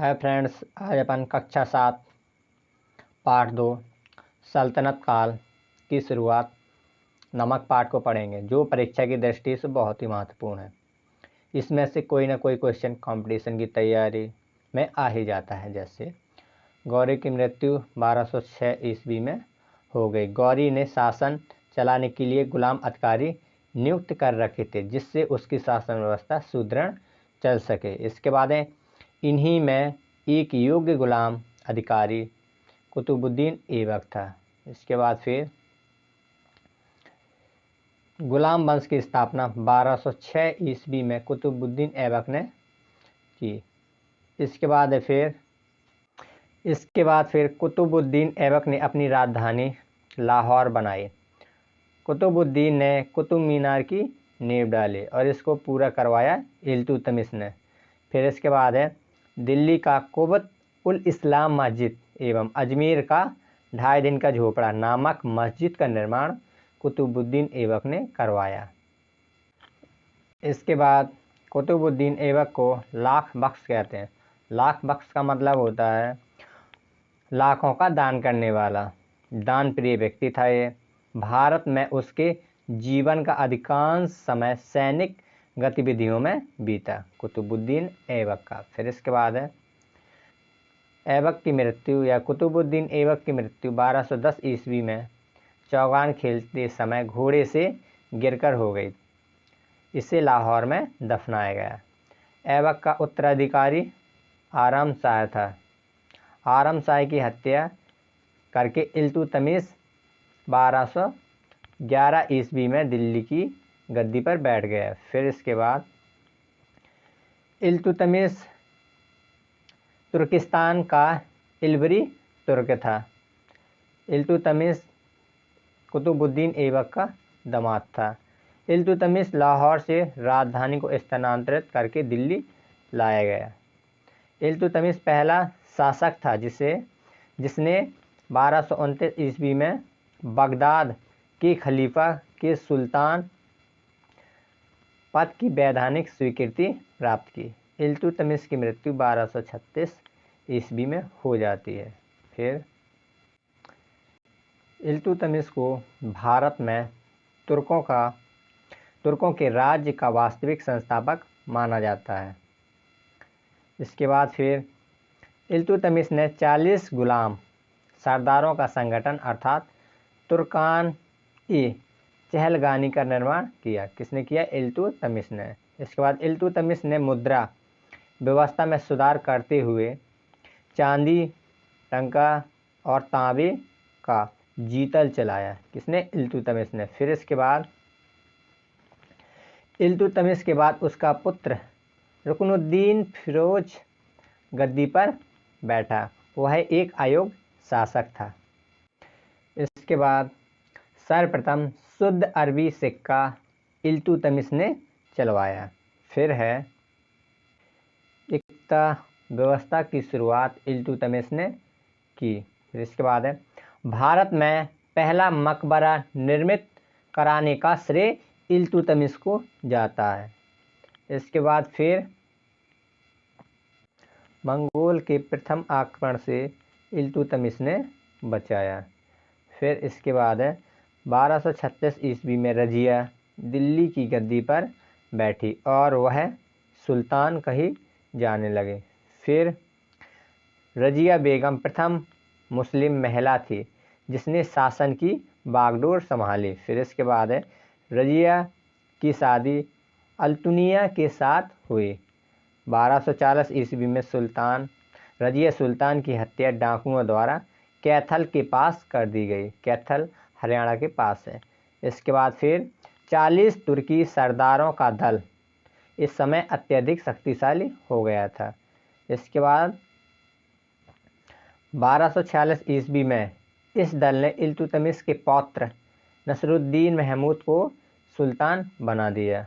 Hi friends, आज अपन कक्षा 7 पाठ 2 सल्तनत काल की शुरुआत नामक पाठ को पढ़ेंगे, जो परीक्षा की दृष्टि से बहुत ही महत्वपूर्ण है। इसमें से कोई ना कोई क्वेश्चन कंपटीशन की तैयारी में आ ही जाता है। जैसे गौरी की मृत्यु 1206 ईस्वी में हो गई। गौरी ने शासन चलाने के लिए गुलाम अधिकारी नियुक्त कर रखे थे, जिससे उसकी शासन व्यवस्था सुदृढ़ चल सके। इसके बाद इन्हीं में एक योग्य गुलाम अधिकारी कुतुबुद्दीन ऐबक था। इसके बाद फिर गुलाम वंश की स्थापना 1206 ईस्वी में कुतुबुद्दीन ऐबक ने की। इसके बाद फिर कुतुबुद्दीन ऐबक ने अपनी राजधानी लाहौर बनाई। कुतुबुद्दीन ने कुतुब मीनार की नींव डाली और इसको पूरा करवाया इल्तुतमिश ने। फिर इसके बाद दिल्ली का कुतुब उल इस्लाम मस्जिद एवं अजमेर का 2.5 दिन का झोपड़ा नामक मस्जिद का निर्माण कुतुबुद्दीन ऐबक ने करवाया। इसके बाद कुतुबुद्दीन ऐबक को लाख बख्श कहते हैं। लाख बख्श का मतलब होता है लाखों का दान करने वाला, दान प्रिय व्यक्ति था ये। भारत में उसके जीवन का अधिकांश समय सैनिक गतिविधियों में बीता कुतुबुद्दीन ऐबक का। फिर इसके बाद ऐबक की मृत्यु या कुतुबुद्दीन ऐबक की मृत्यु 1210 ईस्वी में चौगान खेलते समय घोड़े से गिरकर हो गई। इसे लाहौर में दफनाया गया। ऐबक का उत्तराधिकारी आरम शाह था। आरम शाह की हत्या करके इल्तुतमिश 1211 ईस्वी में दिल्ली की गद्दी पर बैठ गया। फिर इसके बाद इल्तुतमिश तुर्किस्तान का इल्बरी तुर्क था। इल्तुतमिश कुतुबुद्दीन ऐबक का दामाद था। इल्तुतमिश लाहौर से राजधानी को स्थानांतरित करके दिल्ली लाया गया। इल्तुतमिश पहला शासक था जिसने 1229 ईस्वी में बगदाद के खलीफा के सुल्तान पद की वैधानिक स्वीकृति प्राप्त की। इल्तुतमिश की मृत्यु 1236 ईस्वी में हो जाती है। फिर इल्तुतमिश को भारत में तुर्कों के राज्य का वास्तविक संस्थापक माना जाता है। इसके बाद फिर इल्तुतमिश ने 40 गुलाम सरदारों का संगठन अर्थात तुर्कान-ए-चहलगानी का निर्माण किया। किसने किया? इल्तुतमिश ने। इसके बाद इल्तुतमिश ने मुद्रा व्यवस्था में सुधार करते हुए चांदी, टंका और तांबे का जीतल चलाया। किसने? इल्तुतमिश ने। फिर इसके बाद इल्तुतमिश के बाद उसका पुत्र रुकनुद्दीन फिरोज गद्दी पर बैठा। वह एक अयोग्य शासक था। इसके बाद सर्वप्रथम शुद्ध अरबी सिक्का इल्तुतमिश ने चलवाया। फिर है इक्ता व्यवस्था की शुरुआत इल्तुतमिश ने की। फिर इसके बाद है भारत में पहला मकबरा निर्मित कराने का श्रेय इल्तुतमिश को जाता है। इसके बाद फिर मंगोल के प्रथम आक्रमण से इल्तुतमिश ने बचाया। फिर इसके बाद 1236 ईस्वी में रजिया दिल्ली की गद्दी पर बैठी और वह सुल्तान कही जाने लगे। फिर रजिया बेगम प्रथम मुस्लिम महिला थी जिसने शासन की बागडोर संभाली। फिर इसके बाद रजिया की शादी अल्तुनिया के साथ हुई। 1240 ईस्वी में रजिया सुल्तान की हत्या डाकुओं द्वारा कैथल के पास कर दी गई। कैथल हरियाणा के पास है। इसके बाद फिर 40 तुर्की सरदारों का दल इस समय अत्यधिक शक्तिशाली हो गया था। इसके बाद 1246 ईस्वी में इस दल ने इल्तुतमिश के पौत्र नसरुद्दीन महमूद को सुल्तान बना दिया।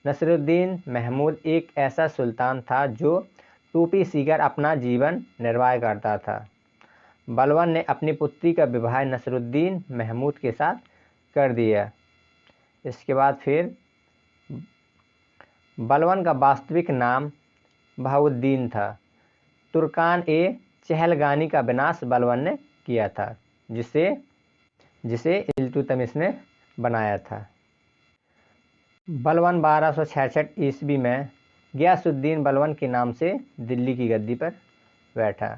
नसरुद्दीन महमूद एक ऐसा सुल्तान था जो टोपी सीकर अपना जीवन निर्वाह करता था। बलवन ने अपनी पुत्री का विवाह नसरुद्दीन महमूद के साथ कर दिया। इसके बाद फिर बलवन का वास्तविक नाम बहाउद्दीन था। तुर्कान ए चहलगानी का विनाश बलवन ने किया था, जिसे इल्तुतमिश ने बनाया था। बलवन 1266 ईस्वी में गियासुद्दीन बलवन के नाम से दिल्ली की गद्दी पर बैठा।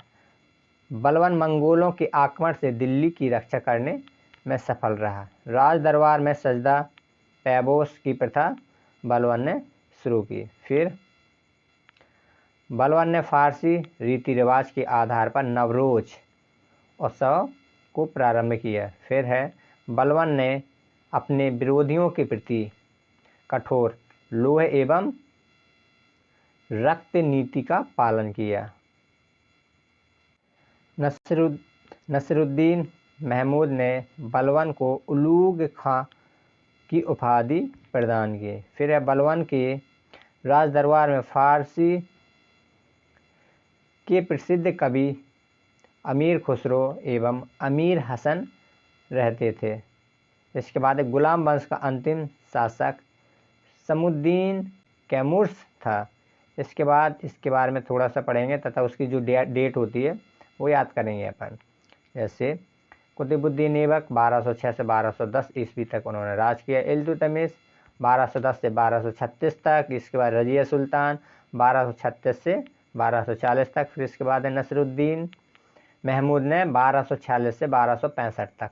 बलवन मंगोलों के आक्रमण से दिल्ली की रक्षा करने में सफल रहा। राज दरबार में सजदा पैबोस की प्रथा बलवन ने शुरू की। फिर बलवन ने फारसी रीति रिवाज के आधार पर नवरोज उत्सव को प्रारंभ किया। फिर है बलवन ने अपने विरोधियों के प्रति कठोर लोह एवं रक्त नीति का पालन किया। नसरुद्दीन महमूद ने बलवन को उलूग खां की उपाधि प्रदान की। फिर है बलवन के राज दरबार में फारसी के प्रसिद्ध कवि अमीर खुसरो एवं अमीर हसन रहते थे। इसके बाद गुलाम वंश का अंतिम शासक समुद्दीन कैमुर्स था। इसके बाद इसके बारे में थोड़ा सा पढ़ेंगे तथा उसकी जो डेट होती है वो याद करेंगे अपन। जैसे कुतुबुद्दीन ऐबक 1206 से 1210 ईस्वी तक उन्होंने राज किया। इल्तुतमिश 1210 से 1236 तक। इसके बाद रजिया सुल्तान 1236 से 1240 तक। फिर इसके बाद नसरुद्दीन महमूद ने 1246 से 1265 तक।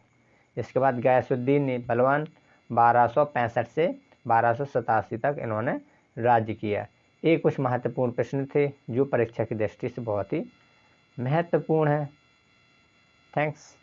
इसके बाद गयासुद्दीन बलवन 1265 से 1287 तक इन्होंने राज्य किया। ये कुछ महत्वपूर्ण प्रश्न थे जो परीक्षा की दृष्टि से बहुत ही महत्वपूर्ण है। थैंक्स।